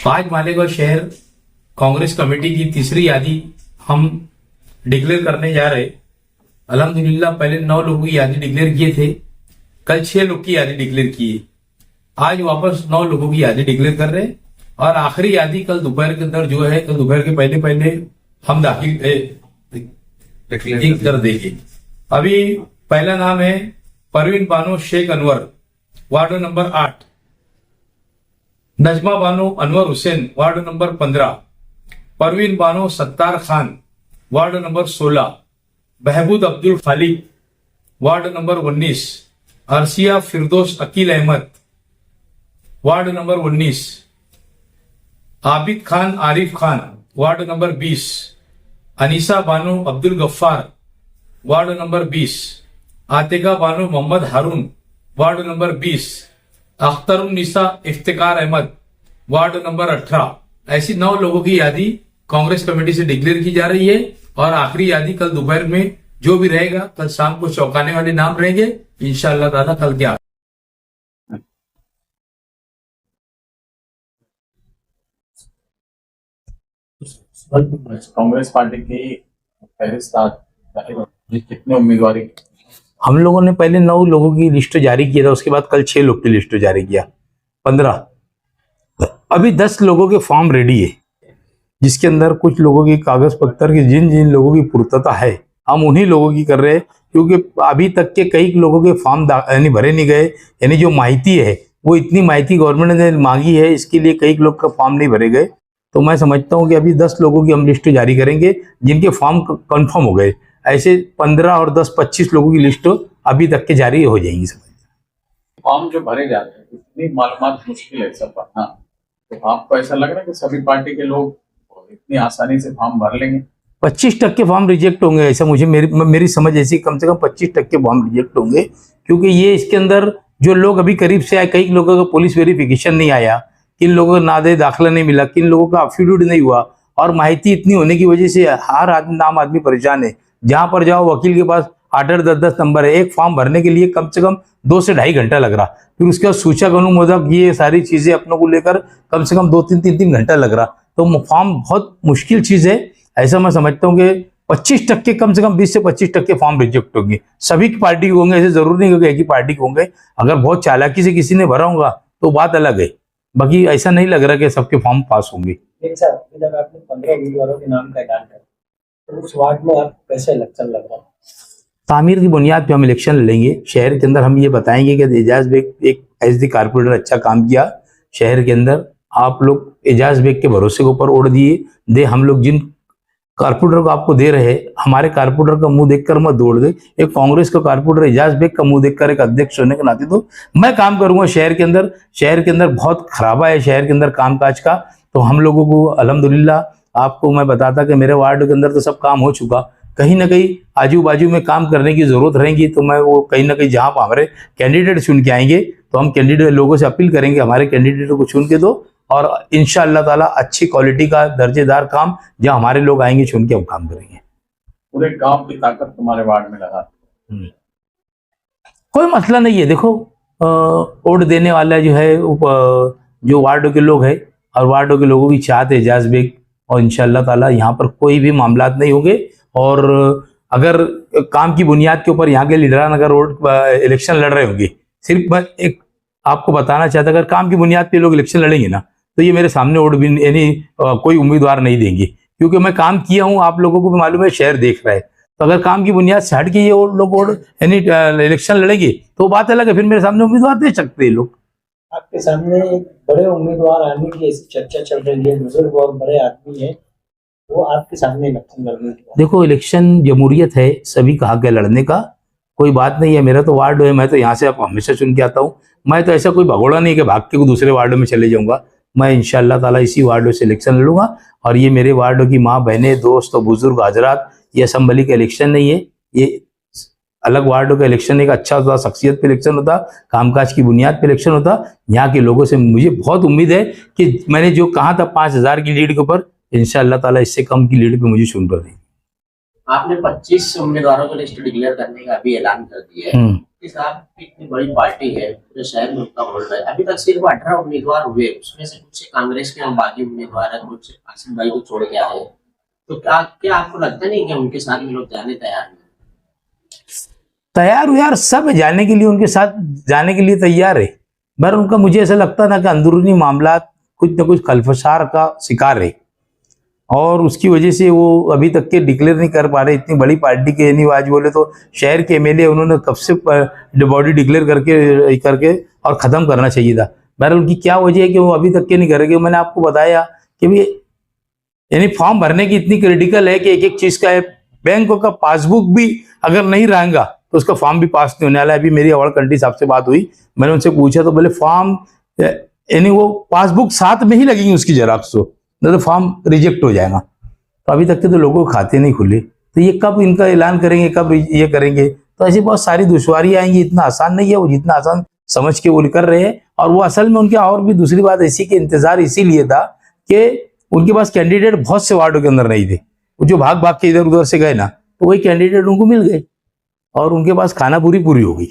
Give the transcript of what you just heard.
आज मालेगांव शहर कांग्रेस कमेटी की तीसरी यादी हम डिक्लेयर करने जा रहे। अल्हम्दुलिल्लाह पहले 9 लोगों की यादी डिक्लेयर किए थे, कल 6 लोग की यादी डिक्लेयर किए, आज वापस 9 लोगों की यादी डिक्लेयर कर रहे और आखिरी यादी कल दोपहर के अंदर जो है, कल दोपहर के पहले हम दाखिल कर देंगे। अभी पहला नाम है Parveen Bano Shaikh Anwar, ward number 8, Najma Bano Anwar Hussain, ward number 15, Parveen Bano Sattar Khan, ward number 16, Behbood Abdul Khaliq, ward number 19, Arshiya Firdous Aqeel Ahmed, ward number 19, Abid Khan Arif Khan, ward number 20, Anisa Bano Abdul Gaffar, ward number 20, Atika Bano Mohammad Haroon, ward number 20, Akhtarunnisa Iftikhar Ahmed, ward number 18। ऐसी 9 लोगों की यादी कांग्रेस कमेटी से डिक्लेयर की जा रही है और आखिरी यादी कल दोपहर में जो भी रहेगा, कल शाम को चौंकाने वाले नाम रहेंगे इंशाअल्लाह ताला कल क्या। कांग्रेस पार्टी की फहरिस्त कितने उम्मीदवार? हम लोगों ने पहले 9 लोगों की लिस्ट जारी किया था, उसके बाद कल 6 लोग की लिस्ट जारी किया, 15। अभी 10 लोगों के फॉर्म रेडी है, जिसके अंदर कुछ लोगों की कागज पत्तर की जिन लोगों की पूर्तता है हम उन्हीं लोगों की कर रहे हैं, क्योंकि अभी तक के कई लोगों के फॉर्म यानी भरे नहीं गए। यानी जो माहिती है वो इतनी माहिती गवर्नमेंट ने मांगी है, इसके लिए कई लोग का फॉर्म नहीं भरे गए। तो मैं समझता हूँ कि अभी 10 लोगों की हम लिस्ट जारी करेंगे जिनके फॉर्म कंफर्म हो गए। ऐसे 15 और 10-25 लोगों की लिस्ट अभी तक के जारी हो जाएंगी। फॉर्म जो भरे जा रहे हैं इतनी मालूमात मुश्किल है सब भरना, तो आपको ऐसा लग रहा है कि सभी पार्टी के लोग इतनी आसानी से फॉर्म भर लेंगे? 25% फॉर्म रिजेक्ट होंगे, ऐसा मुझे मेरी समझ ऐसी, कम से कम 25% फॉर्म रिजेक्ट होंगे, क्योंकि ये इसके अंदर जो लोग अभी करीब से आए, कई लोगों का पुलिस वेरिफिकेशन नहीं आया, किन लोगों का नादे दाखिला नहीं मिला, किन लोगों का एफिडेविट नहीं हुआ, और माहिती इतनी होने की वजह से हर आम आदमी परेशान है। जहां पर जाओ वकील के पास 8-8, 10-10 नंबर है। एक फॉर्म भरने के लिए कम से कम 2 से ढाई घंटा लग रहा, फिर उसके बाद सूचक अनुमोदक, ये सारी चीजें अपनों को लेकर कम से कम 2-3 घंटा लग रहा। तो फॉर्म बहुत मुश्किल चीज है। ऐसा मैं समझता हूँ कि 25%, कम से कम 20 से 25% फॉर्म रिजेक्ट होंगे। सभी की पार्टी के होंगे, ऐसे जरूर नहीं होगा एक ही पार्टी के होंगे। अगर बहुत चालाकी से किसी ने भरा होगा तो बात अलग है, बाकी ऐसा नहीं लग रहा कि सबके फॉर्म पास होंगे। जब आपने 15 उम्मीदवारों के नाम का ऐलान किया तो उस वार्ड में आप कैसे इलेक्शन लग रहा है? तामीर की बुनियाद पे हम इलेक्शन लड़ेंगे। शहर के अंदर हम ये बताएंगे कि एजाज बेग एक एज दी कारपोरेटर अच्छा काम किया शहर के अंदर। आप लोग एजाज बेग के भरोसे के ऊपर ओढ़ दिए हम लोग जिन कारपोरेटर को आपको दे रहे हैं, हमारे कारपोरेटर का मुंह देखकर मत दौड़ दे। एक कांग्रेस का कारपोरेटर एजाज बेग का मुंह देखकर एक अध्यक्ष होने के नाते तो मैं काम करूंगा शहर के अंदर। शहर के अंदर बहुत खराबा है शहर के अंदर कामकाज का, तो हम लोगों को अल्हम्दुलिल्लाह आपको मैं बताता कि मेरे वार्ड के अंदर तो सब काम हो चुका। कहीं ना कहीं आजू बाजू में काम करने की जरूरत रहेगी, तो मैं वो कहीं ना कहीं जहां पर हमारे कैंडिडेट चुन के आएंगे तो हम कैंडिडेट लोगों से अपील करेंगे हमारे कैंडिडेट को चुन के दो, और इंशाअल्लाह ताला अच्छी क्वालिटी का दर्जेदार काम जहां हमारे लोग आएंगे चुन के हम काम करेंगे। पूरे गांव की ताकत तुम्हारे वार्ड में लगा, कोई मसला नहीं है। देखो वोट देने वाला जो है जो वार्डों के लोग हैं और वार्डों के लोगों की चाहत है एजाज बेग, और इंशाअल्लाह ताला यहाँ पर कोई भी मामलात नहीं होंगे। और अगर काम की बुनियाद के ऊपर यहाँ के लीडरान अगर इलेक्शन लड़ रहे होंगे, सिर्फ मैं एक आपको बताना चाहता, अगर काम की बुनियाद पे लोग इलेक्शन लड़ेंगे ना तो ये मेरे सामने वोट भी यानी कोई उम्मीदवार नहीं देंगे, क्योंकि मैं काम किया हूँ, आप लोगों को भी मालूम है, शहर देख रहा है। तो अगर काम की बुनियाद से हट के ये लोग वोट यानी इलेक्शन लड़ेंगे तो बात अलग है, फिर मेरे सामने उम्मीदवार दे सकते हैं लोग। आपके सामने एक बड़े उम्मीदवार आने की ऐसी चर्चा चल रही है, बुजुर्ग और बड़े आदमी है, वो आपके सामने इलेक्शन लड़ने की। देखो इलेक्शन जमहूरियत है, सभी का हक है लड़ने का, कोई बात नहीं है। मेरा तो वार्ड है, मैं तो यहाँ से आप हमेशा चुन के आता हूँ। मैं तो ऐसा कोई भगोड़ा नहीं कि भाग के दूसरे वार्ड में चले जाऊंगा। मैं इंशाअल्लाह ताला इसी वार्ड से इलेक्शन लड़ूंगा, और ये मेरे वार्ड की माँ बहनें दोस्त और बुजुर्ग हजरात, ये असम्बली का इलेक्शन नहीं है, ये अलग वार्डों का इलेक्शन एक अच्छा होता, शख्सियत पे इलेक्शन होता, कामकाज की बुनियाद पे इलेक्शन होता। यहाँ के लोगों से मुझे बहुत उम्मीद है कि मैंने जो कहा था 5000 की लीड के ऊपर, इंशाअल्लाह ताला इससे कम की लीड पे मुझे चुन कर देंगे। आपने 25 उम्मीदवारों की लिस्ट डिक्लेयर करने का अभी ऐलान कर दिया है, कि साहब इतनी बड़ी पार्टी है, पूरे शहर में उनका बोल रहा है, अभी तक सिर्फ 18 उम्मीदवार हुए, उसमें से कुछ कांग्रेस के बागी उम्मीदवार है, कुछ आसिफ भाई को छोड़ के आए। तो क्या आपको लगता नहीं कि उनके साथ में लोग जाने तैयार नहीं? तैयार हो यार, सब जाने के लिए, उनके साथ जाने के लिए तैयार है। मगर उनका, मुझे ऐसा लगता था कि अंदरूनी मामला कुछ न कुछ खलफसार का शिकार है और उसकी वजह से वो अभी तक के डिक्लेयर नहीं कर पा रहे। इतनी बड़ी पार्टी के, नहीं आज बोले तो शहर के एमएलए, उन्होंने कब से बॉडी डिक्लेयर करके और ख़त्म करना चाहिए था। बहरहाल उनकी क्या वजह है कि वो अभी तक के नहीं करेंगे। मैंने आपको बताया कि भी यानी फॉर्म भरने की इतनी क्रिटिकल है कि एक एक चीज़ का है। बैंक का पासबुक भी अगर नहीं रहेगा तो उसका फॉर्म भी पास नहीं होने वाला है। अभी मेरी अवार्ड कंट्री साहब से बात हुई, मैंने उनसे पूछा तो बोले फॉर्म यानी वो पासबुक साथ में ही लगेगी उसकी जेरॉक्स, नहीं तो फॉर्म रिजेक्ट हो जाएगा। तो अभी तक के तो लोगों के खाते नहीं खुले, तो ये कब इनका ऐलान करेंगे, कब ये करेंगे? तो ऐसी बहुत सारी दुश्वारी आएंगी। इतना आसान नहीं है वो, जितना आसान समझ के वो कर रहे हैं। और वो असल में उनके, और भी दूसरी बात ऐसी कि इंतजार इसीलिए था कि उनके पास कैंडिडेट बहुत से वार्डों के अंदर नहीं थे। वो जो भाग भाग के इधर उधर से गए ना, तो वही कैंडिडेट उनको मिल गए और उनके पास खाना पूरी हो गई।